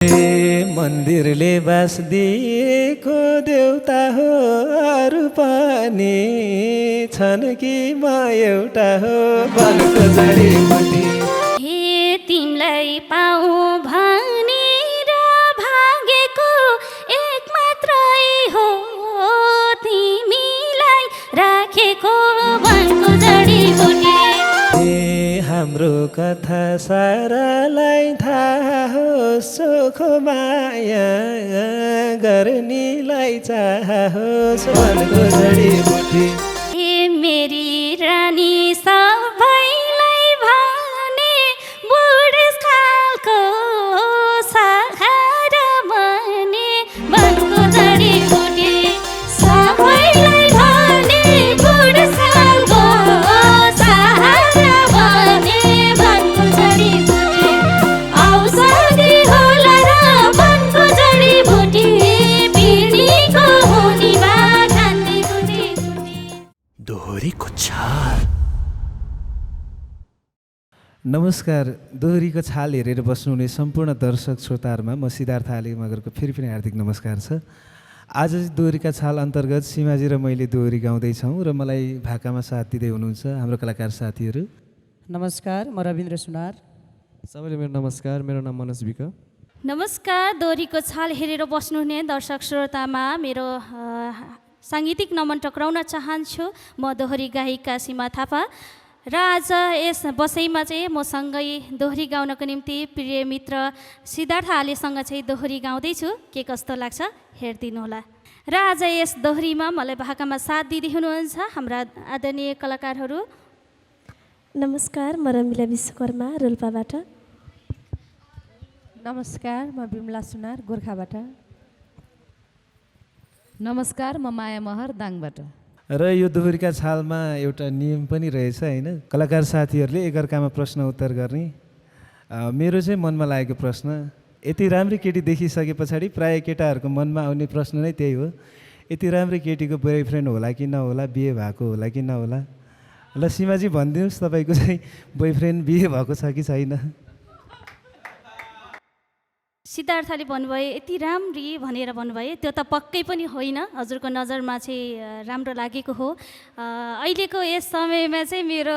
मन्दिरले बास दिएको देउता हो, अरू पनि छन् कि म एउटा हो वनको जडीबुटी। हे तिमीलाई पाऊ भनेर भागेको एक मात्रै हो, तिमीलाई राखेको वनको जडीबुटी। हाम्रो कथा सारालाई थाहा हो, सोखो माया गर्नेलाई चाह होस् वनको जडीबुटी। हे मेरी रानी सबैलाई भने बुढेसकालको सहारा बने वनको जडीबुटी। सबैलाई भने बुढेसकालको सहारा बने वनको जडीबुटी। औषधि होला र वनको जडीबुटी, पिँढीको हुने बा खान्ने गुटी गुटी। दोहोरीको छाल। नमस्कार, दोहोरीको छाल हेरेर बस्नुहुने सम्पूर्ण दर्शक श्रोताहरूमा म सिद्धार्थ आले मगरको फेरि पनि हार्दिक नमस्कार छ। आज चाहिँ दोहोरीका छाल अन्तर्गत सीमाजी र मैले दोहोरी गाउँदैछौँ र मलाई भाकामा साथ दिँदै हुनुहुन्छ हाम्रो कलाकार साथीहरू। नमस्कार, म रविन्द्र सुनार। सबैले मेरो नमस्कार, मेरो नाम मनोज विक। नमस्कार, दोहोरीको छाल हेरेर बस्नुहुने दर्शक श्रोतामा मेरो साङ्गीतिक नमन टक्राउन चाहन्छु। म दोहोरी गायिका सीमा थापा र आज यस बसाइमा चाहिँ मसँगै दोहोरी गाउनको निम्ति प्रिय मित्र सिद्धार्थ आलेसँग चाहिँ दोहोरी गाउँदैछु। के कस्तो लाग्छ हेरिदिनुहोला। र आज यस दोहोरीमा मलाई भाकामा साथ दिँदै हुनुहुन्छ हाम्रा आदरणीय कलाकारहरू। नमस्कार, म रमिला विश्वकर्मा रोल्पाबाट। नमस्कार, म बिमला सुनार गोर्खाबाट। नमस्कार, म माया महर दाङबाट। र यो दोहोरीका छालमा एउटा नियम पनि रहेछ होइन, कलाकार साथीहरूले एकअर्कामा प्रश्न उत्तर गर्ने। मेरो चाहिँ मनमा लागेको प्रश्न, यति राम्री केटी देखिसके पछाडि प्रायः केटाहरूको मनमा आउने प्रश्न नै त्यही हो, यति राम्री केटीको बोयफ्रेन्ड होला कि नहोला, बिहे भएको होला कि नहोला। ल सीमाजी भनिदिनुहोस्, तपाईँको चाहिँ बोयफ्रेन्ड बिहे भएको छ कि छैन? सिद्धार्थले भन्नुभयो यति राम्री भनेर भन्नुभयो, त्यो त पक्कै पनि होइन, हजुरको नजरमा चाहिँ राम्रो लागेको हो। अहिलेको यस समयमा चाहिँ मेरो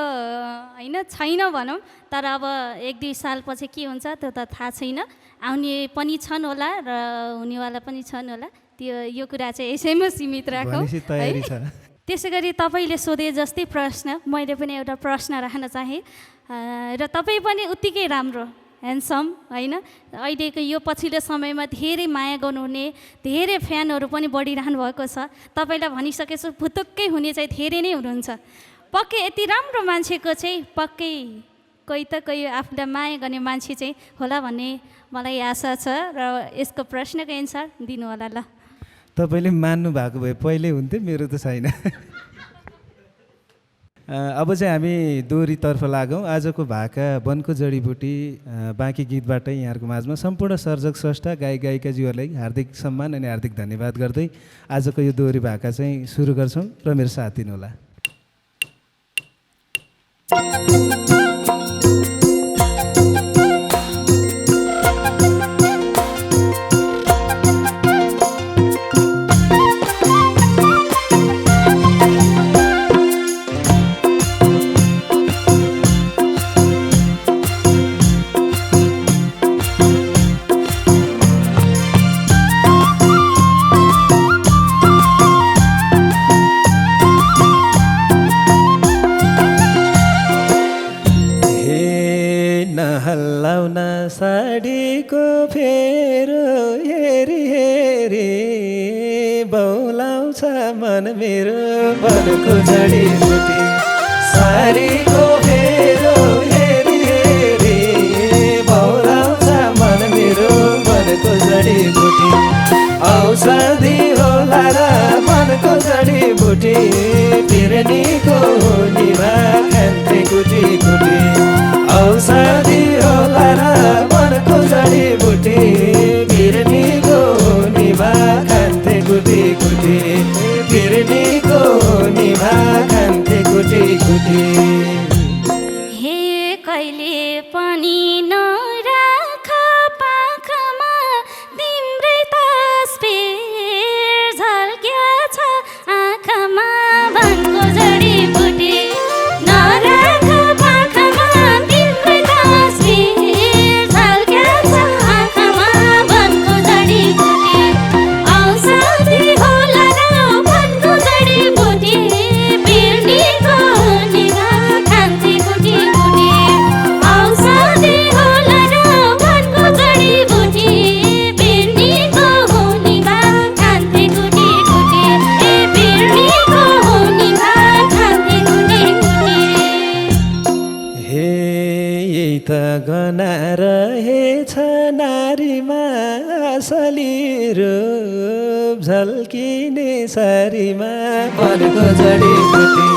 होइन छैन भनौँ, तर अब 1-2 सालपछि के हुन्छ त्यो त थाहा छैन। आउने पनि छन् होला र हुनेवाला पनि छन् होला, यो कुरा चाहिँ यसैमा सीमित राखौँ है। त्यसै गरी तपाईँले सोधे जस्तै प्रश्न मैले पनि एउटा प्रश्न राख्न चाहेँ। र तपाईँ पनि उत्तिकै राम्रो ह्यान्डसम होइन। अहिलेको यो पछिल्लो समयमा धेरै माया गर्नुहुने धेरै फ्यानहरू पनि बढिरहनु भएको छ। तपाईँलाई भनिसकेछु भुतुक्कै हुने चाहिँ धेरै नै हुनुहुन्छ। पक्कै यति राम्रो मान्छेको चाहिँ पक्कै कोही त कोही आफूलाई माया गर्ने मान्छे चाहिँ होला भन्ने मलाई आशा छ र यसको प्रश्नको एन्सर दिनु होला। ल तपाईँले मान्नु भएको भए पहिल्यै हुन्थ्यो, मेरो त छैन। अब चाहिँ हामी दोहोरीतर्फ लागौँ। आजको भाका वनको जडीबुटी बाँकी गीतबाटै यहाँहरूको माझमा सम्पूर्ण सर्जक स्रष्टा गायक गायिकाज्यूहरूलाई हार्दिक सम्मान अनि हार्दिक धन्यवाद गर्दै आजको यो दोहोरी भाका चाहिँ सुरु गर्छौँ र मेरो साथ दिनुहोला। साडीको फेरो हेरी हेरी बौलाउँछ मन मेरो वनको जडीबुटी। साडीको फेरो हेरी हेरी बौलाउँछ मन मेरो वनको जडीबुटी। औषधि होला र वनको जडीबुटी, पिरनीको निभा खान्थे गुटी गुटी। औषधि होला र वनको जडीबुटी, बिर्नीको निभा खान्थे गुटी गुटी। बिर्नीको निभा खान्थे गुटी गुटी। हे कहिले पनि नराख पाखमा असली रूप झल्किने सारीमा वनको जडीबुटी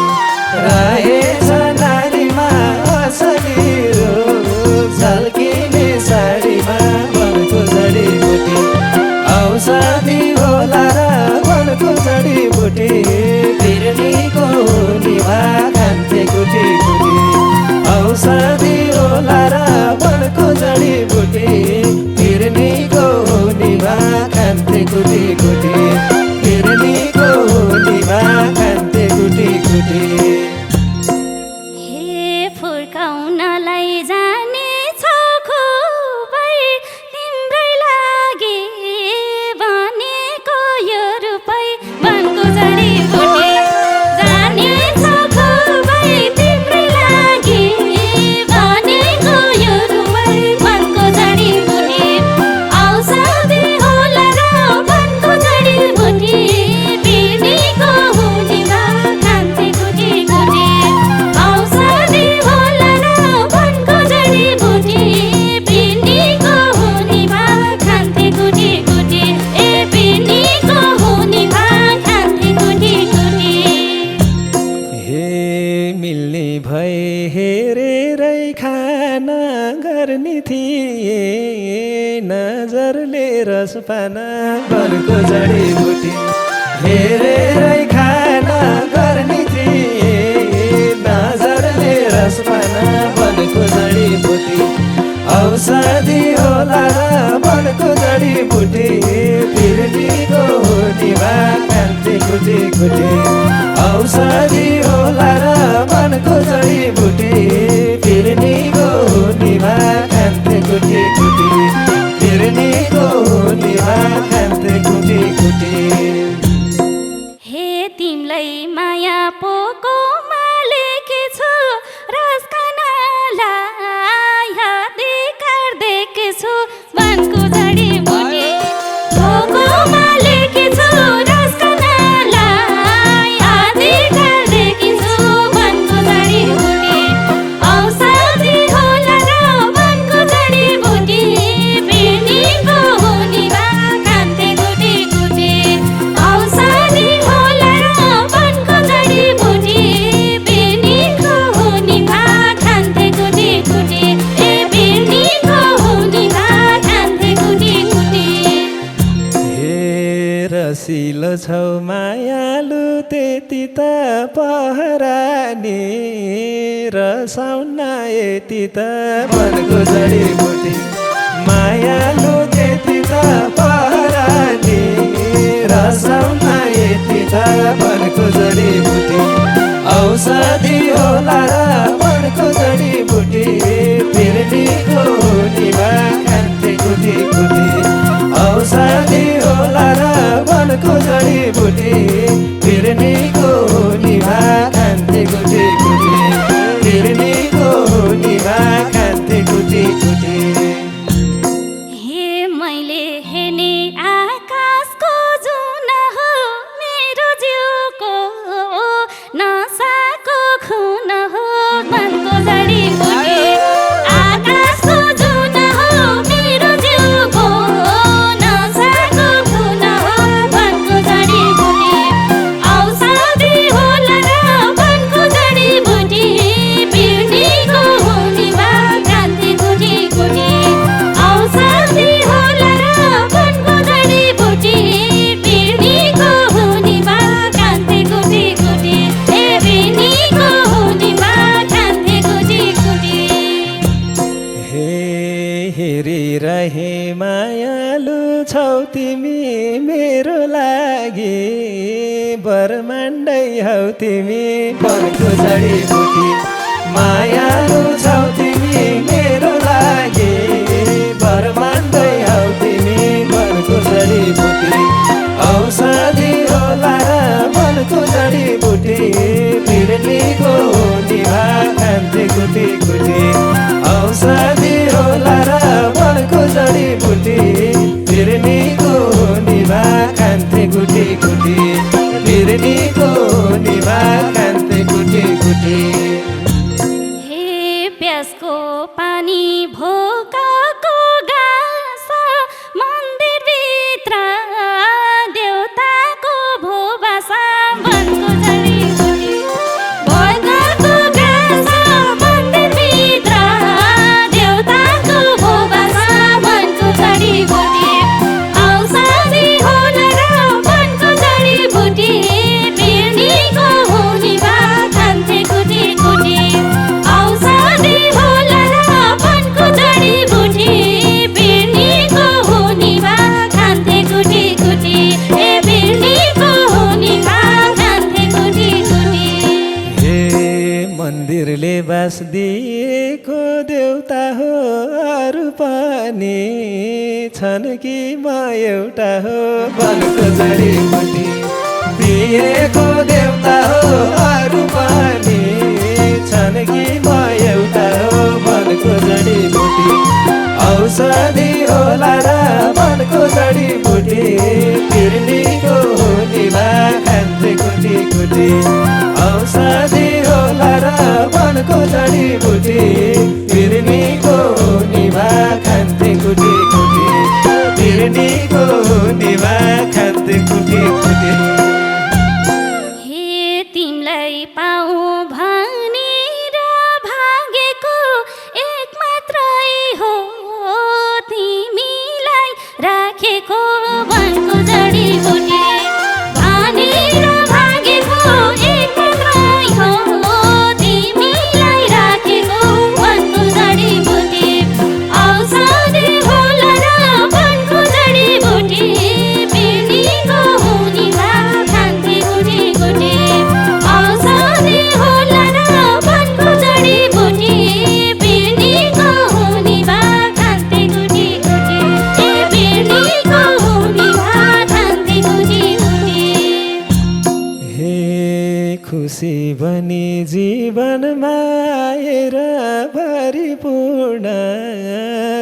रहेछ नारीमा असली रूप झल्किने सारीमा वनको जडीबुटी औषधि होला र वनको जडीबुटी बिर्नीको निभा खान्थे कुटी कुटी औषधि होला र वनको जडीबुटी बिर्नीको निभा खान्थे कुटी कुटी बिर्नीको निभा खान्थे कुटी कुटी हे फुर्काउनलाई जाने छौ खुबै तिम्रै लागि भनेको यो रूपै वनको जडीबुटी जाने छौ खुबै तिम्रै लागि भनेको यो रूपै वनको जडीबुटी औषधि होला र वनको जडीबुटी बिर्नीको हुनेमा खान्थे कुटी कुटी औषधि होला र वनको जडीबुटी बिर्नीको हुनेमा खान्थे कुटी कुटी ए बिर्नीको हुनेमा खान्थे कुटी कुटी हे मिल्ने भए हेरेरै खाना गर्ने थिए नजरले रसपाना वनको जडीबुटी हेरेरै खाना गर्ने थिए नजरले रसपाना वनको जडीबुटी औषधि होला र वनको जडीबुटी बिर्नीको निभा खान्थे कुटी कुटी औषधि होला र वनको जडीबुटी बिर्नीको निभा खान्थे कुटी कुटी बिर्नीको निभा खान्थे कुटी कुटी हे तिमलाई माया पोको मालेकी छु रसकनालाई अधिकार दिएकी छु वनको जडीबुटी पोको मालेकी छु रसकनालाई अधिकार दिएकी छु वनको जडीबुटी औषधि होला र वनको जडीबुटी बिर्नीको निभा खान्थे कुटी कुटी औषधि होला र वनको जडीबुटी बिर्नीको निभा खान्थे कुटी कुटी ए बिर्नीको निभा खान्थे कुटी कुटी हे रसिलो छौ मायालु त्यति त पहरानी रसाउन यति त वनको जडीबुटी मायालु त्यति त पहरानी रसाउन यति त वनको जडीबुटी औषधि होला र वनको जडीबुटी बिर्नीको निभा खान्थे कुटी कुटी औषधि होला र वनको जडीबुटी बिर्नीको निभा खान्थे कुटी कुटी बिर्नीको निभा खान्थे कुटी कुटी हे मैले हेर्ने आकाशको जुन हो मेरो जिउको नसाको खुन हो वनको जडीबुटी आकाशको जुन हो मेरो जिउको नसाको खुन हो वनको जडीबुटी औषधि होला र वनको जडीबुटी बिर्नीको निभा खान्थे कुटी कुटी औषधि होला र वनको जडीबुटी बिर्नीको निभा खान्थे कुटी कुटी ए बिर्नीको निभा खान्थे कुटी कुटी हे हेरिरहे मायालु छौ तिमी मेरो लागि बरमान्डै हौ तिमी वनको जडीबुटी मायालु छौ तिमी मेरो लागि बरमान्डै हौ तिमी वनको जडीबुटी औषधि होला र वनको जडीबुटी बिर्नीको निभा खान्थे कुटी कुटी औषधि होला र वनको जडीबुटी बिर्नीको निभा खान्थे कुटी कुटी बिर्नीको निभा खान्थे कुटी कुटी हे प्यासको पानी भोकाको घाँस छन् कि म एउटा हो वनको जडीबुटी दिएको देउता हो अरू पनि छन् कि म एउटा हो वनको जडीबुटी औषधि होला र वनको जडीबुटी पिर्नीको निभा खान्थे कुटी कुटी औषधि होला र वनको जडीबुटी पिर्नीको निभा खान्थे कुटी कुटी पिर्नीको निभा खान्थे कुटी कुटी हे तिमीलाई पाऊँ भनेर भागेको एक मात्रै हो तिमीलाई राखेको वनको जडीबुटी भनेर भागेको एक मात्रै हो तिमीलाई राखेको वनको जडीबुटी औषधि होला र वनको जडीबुटी पिर्नीको निभा खान्थे कुटी कुटी औषधि होला र वनको जडीबुटी पिर्नीको निभा खान्थे कुटी कुटी पिर्नीको निभा खान्थे कुटी कुटी हे खुसी बनी जीवनमा आएर भरिपूर्ण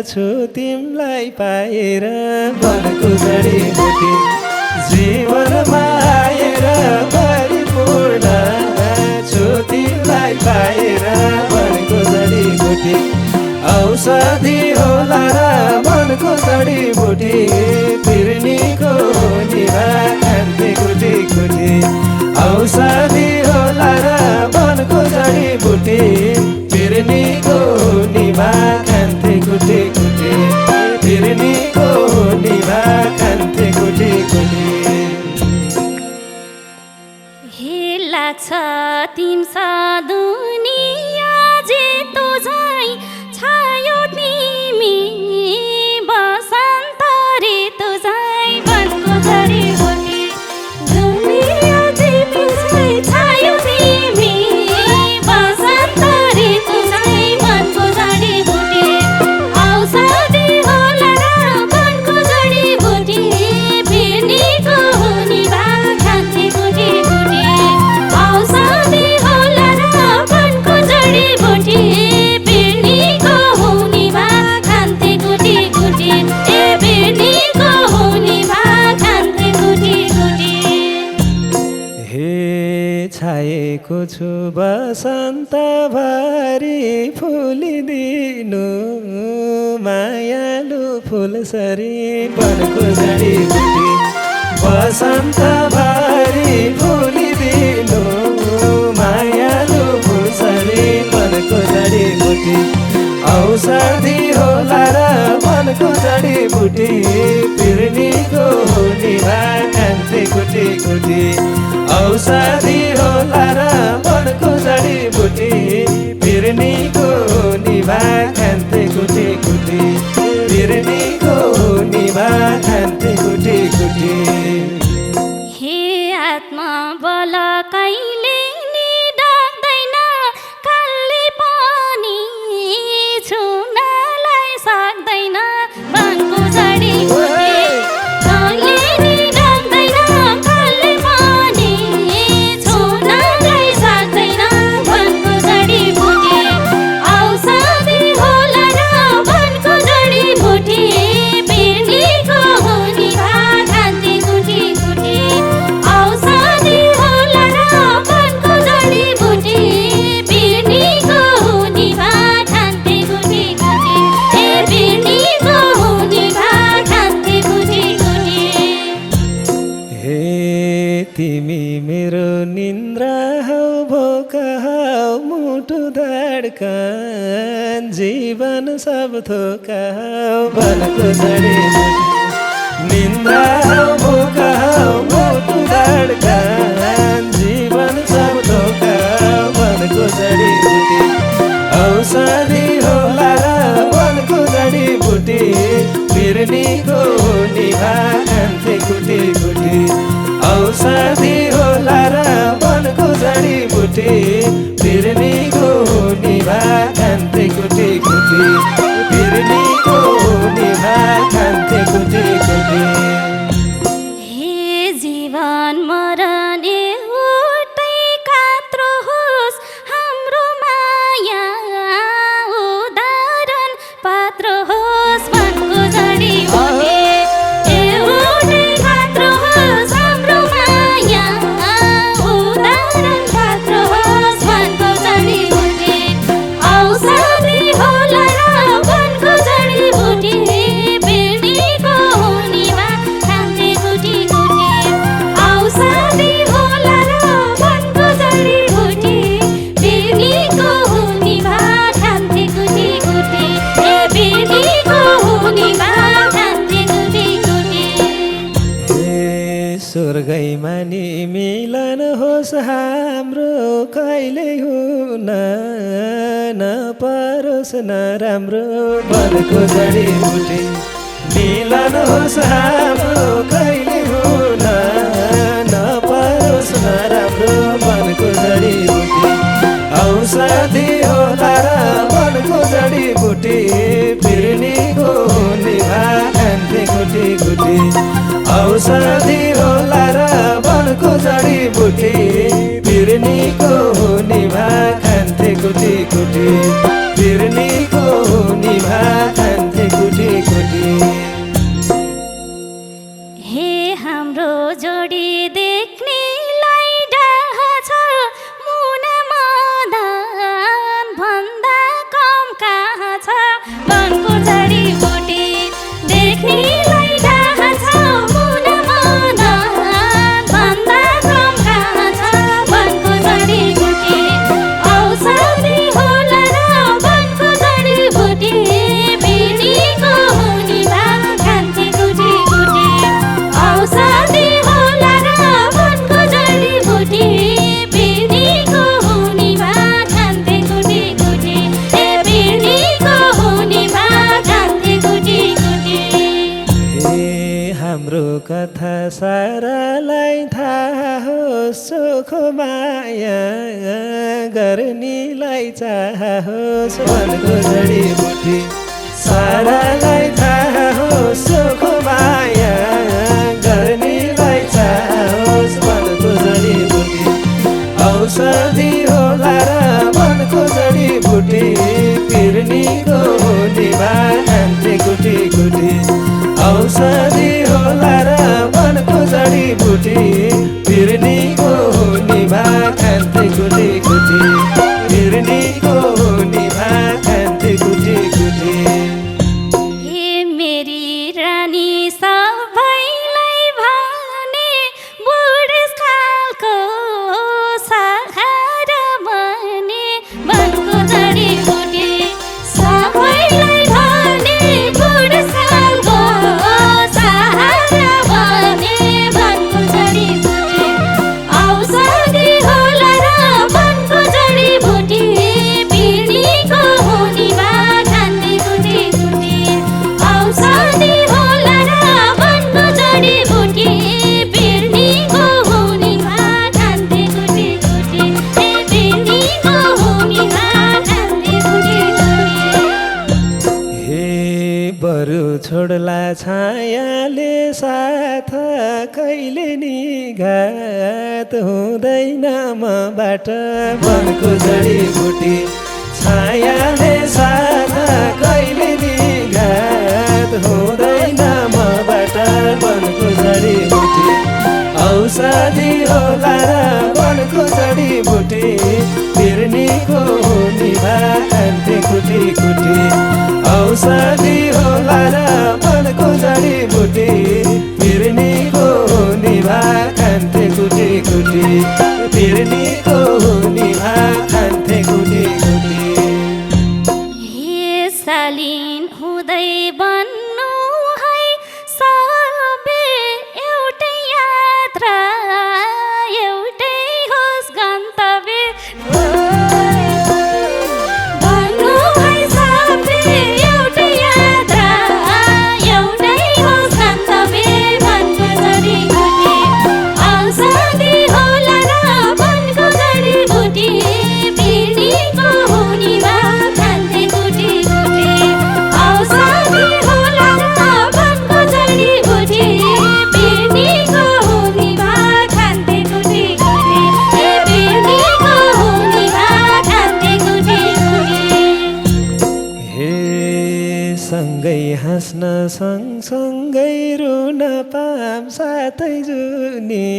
छु तिमीलाई पाएर वनको जडीबुटी जीवनमा आएर भरिपूर्ण छु तिमीलाई पाएर वनको जडीबुटी औषधि होला र वनको जडीबुटी पिर्नीको निभा खान्थे कुटी कुटी औषधि होला र वनको जडीबुटी पिर्नीको निभा खान्थे कुटी कुटी पिर्नीको निभा खान्थे कुटी कुटी हे लाग्छ तिमीसँग दुनिया जे तो झै छायो तिमी बसन्त ऋतु झै वनको जडीबुटी दुनिया जे तो झै छायो तिमी बसन्त ऋतु झै वनको जडीबुटी औषधि होला र वनको जडीबुटी पिर्नीको निभा खान्थे कुटी कुटी औषधि होला र वनको जडीबुटी पिर्नीको निभा खान्थे कुटी कुटी पिर्नीको निभा खान्थे कुटी कुटी हे छाएको छु बसन्त भरि फुलिदिनु मायालु फुलसरी वनको जडीबुटी बसन्त भरि फुलिदिनु मायालु फुलसरी वनको जडीबुटी औषधि होला र वनको जडीबुटी पिर्नीको निभा खान्थे कुटी कुटी औषधि होला र वनको जडीबुटी पिर्नीको निभा खान्थे कुटी कुटी पिर्नीको निभा खान्थे कुटी कुटी हे आत्मा बल कहिले नि डाक्दैन कसले पनि छुनलाई सक्दैन वनको जडीबुटी कहिले नि डाक्दैन कसले पनि छुनलाई सक्दैन वनको जडीबुटी औषधि होला र वनको जडीबुटी पिर्नीको निभा खान्थे कुटी कुटी औषधि होला र वनको जडीबुटी पिर्नीको निभा खान्थे कुटी कुटी पिर्नीको निभा खान्थे कुटी कुटी हे तिमी मेरो निन्द्रा हौ भोक हौ मुटु धड्कन जीवन सब थोक हौ वनको जडीबुटी निन्द्रा हौ भोक हौ मुटु धड्कन जीवन सब थोक हौ वनको जडीबुटी औषधि होला र वनको जडीबुटी पिर्नीको निभा खान्थे कुटी कुटी औषधि होला र वनको जडीबुटी पिर्नीको निभा खान्थे कुटी कुटी पिर्नीको निभा खान्थे कुटी स्वर्गैमा नि मिलन होस् हाम्रो कहिले हुन नपरोस् नराम्रो वनको जडीबुटी मिलन होस् हाम्रो कहिले हुन नपरोस् नराम्रो वनको जडीबुटी औषधि होला र वनको जडीबुटी बिर्नीको निभा खान्थे कुटी कुटी औषधि होला र वनको जडीबुटी बिर्नीको निभा खान्थे कुटी कुटी बिर्नीको निभा खान्थे कुटी कुटी। हे हाम्रो जोडी देख्नेलाई डाह छ मुना मदन भन्दा कम कहाँ छ वनको जडीबुटी देख्नेलाई डाह छ मुना मदन भन्दा कम कहाँ छ वनको जडीबुटी औषधि होला र वनको जडीबुटी बिर्नीको निभा खान्थे कुटी कुटी औषधि होला र वनको जडीबुटी बिर्नीको निभा खान्थे कुटी कुटी बिर्नीको निभा खान्थे कुटी कुटी। हे हाम्रो कथा सारालाई थाहा होस् सुख माया गर्नेलाई चाह होस् वनको जडीबुटी सारालाई थाहा होस् सुख माया गर्नेलाई चाह होस् वनको जडीबुटी औषधि होला र वनको जडीबुटी बिर्नीको निभा खान्थे कुटी कुटी औषधि होला र वनको जडीबुटी बिर्नीको निभा खान्थे कुटी कुटी बिर्नीको निभा खान्थे कुटी कुटी। हे मेरी रानी सबैलाई भने बुढेसकालको सहारा बने वनको जडीबुटी सबैलाई भने बुढेसकालको सहारा बने वनको जडीबुटी औषधि होला र वनको जडीबुटी बिर्नीको निभा खान्थे कुटी कुटी औषधि होला र वनको जडीबुटी बिर्नीको निभा खान्थे कुटी कुटी बिर्नीको निभा खान्थे कुटी कुटी। हे बरु छोड्ला छायाले साथ कहिले नि घात हुँदैन मबाट वनको जडीबुटी छायाले साथ कहिले नि घात हुँदैन मबाट वनको जडीबुटी औषधि होला र वनको जडीबुटी बिर्नीको निभा खान्थे कुटी कुटी औषधि होला र वनको जडीबुटी बिर्नीको निभा खान्थे कुटी कुटी बिर्नीको निभा खान्थे कुटी कुटी। हे सालिन हुँदै बन्नु है सबे एउटै यात्रा एउटै होस् गन्तव्य बन्नु है सबे एउटै यात्रा एउटै होस् गन्तव्य वनको जडीबुटी औषधि होला र वनको जडीबुटी बिर्नीको निभा खान्थे कुटी कुटी औषधि होला र वनको जडीबुटी बिर्नीको निभा खान्थे कुटी कुटी बिर्नीको निभा खान्थे कुटी कुटी। हे सँगै हाँस्न सँगसँगै रुन पाम साथै जुनी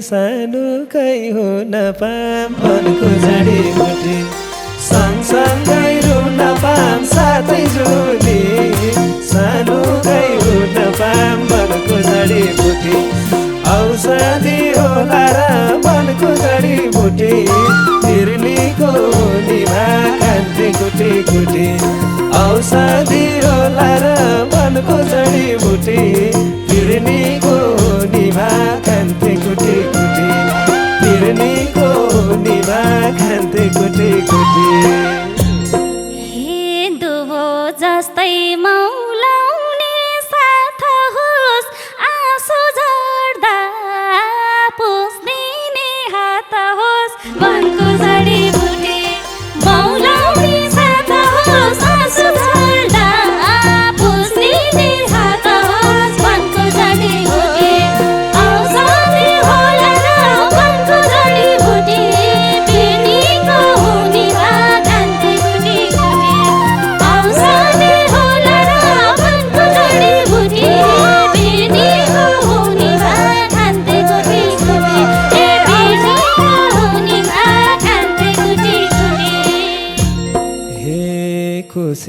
सानुकै हुन पाम वनको जडीबुटी सँगसँगै रुन पाम साथै जुनी सानुकै हुन पाम वनको जडीबुटी औषधि होला र वनको जडीबुटी बिर्नीको निभा खान्थे कुटी कुटी औषधि होला र वनको जडीबुटी बिर्नीको निभा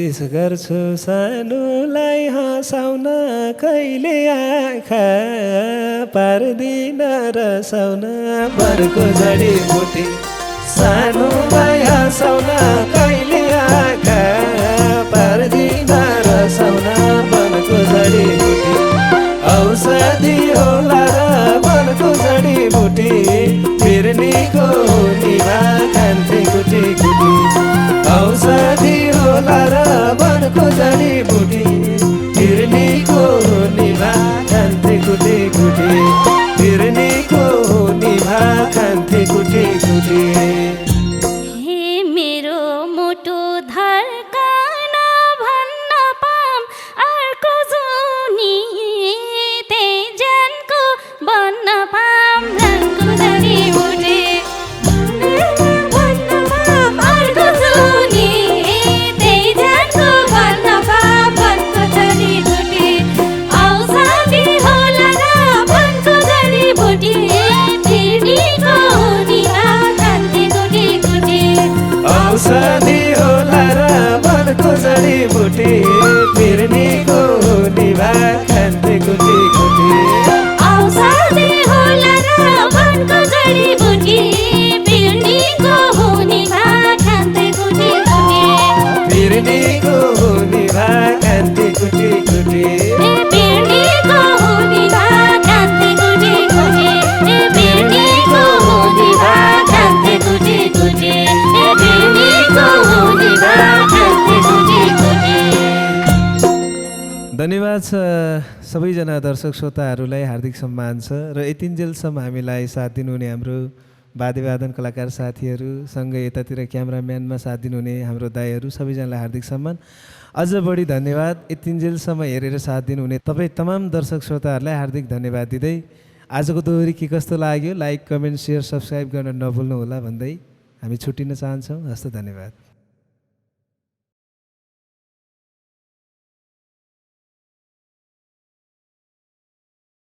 कोसिस गर्छु सानोलाई हँसाउन कहिले आँखा पार्दिन रसाउन वनको जडीबुटी सानोलाई हँसाउन कहिले आँखा पार्दिन रसाउन वनको जडीबुटी औषधि होला र वनको जडीबुटी फिर्नीको निभा खान्थे कुटी कुटी औषधि होला र वनको जडीबुटी फिर्नीको निभा खान्थे कुटी कुटी फिर्नीको निभा खान्थे कुटी कुटी हे मेरो मुटु धर्कन भन्न पाम अर्को जुनी त्यही ज्यानको बन्न पाम रङको जडीबुटी भन्न पाम अर्को जुनी त्यही ज्यानको बन्न पाम वनको जडीबुटी औषधि होला र वनको जडीबुटी फिर्नीको निभा खान्थे कुटी कुटी औषधि होला र वनको जडीबुटी फिर्नीको निभा खान्थे कुटी कुटी औषधि होला र वनको जडीबुटी फिर्नीको निभा खान्थे कुटी कुटी फिर्नीको निभा खान्थे कुटी कुटी फिर्नीको निभा खान्थे कुटी कुटी फिर्नीको निभा खान्थे कुटी कुटी फिर्नीको निभा खान्थे कुटी कुटी। धन्यवाद छ सबैजना दर्शक श्रोताहरूलाई हार्दिक सम्मान छ र यतिन्जेलसम्म हामीलाई साथ दिनुहुने हाम्रो वाद्यवादन कलाकार साथीहरू सँगै यतातिर क्यामराम्यानमा साथ दिनुहुने हाम्रो दाइहरू सबैजनालाई हार्दिक सम्मान। अझ बढी धन्यवाद यतिन्जेलसम्म हेरेर साथ दिनुहुने तपाईँ तमाम दर्शक श्रोताहरूलाई हार्दिक धन्यवाद दिँदै आजको दोहोरी के कस्तो लाग्यो लाइक कमेन्ट सेयर सब्सक्राइब गर्न नभुल्नुहोला भन्दै हामी छुट्टिन चाहन्छौँ। हस्त धन्यवाद।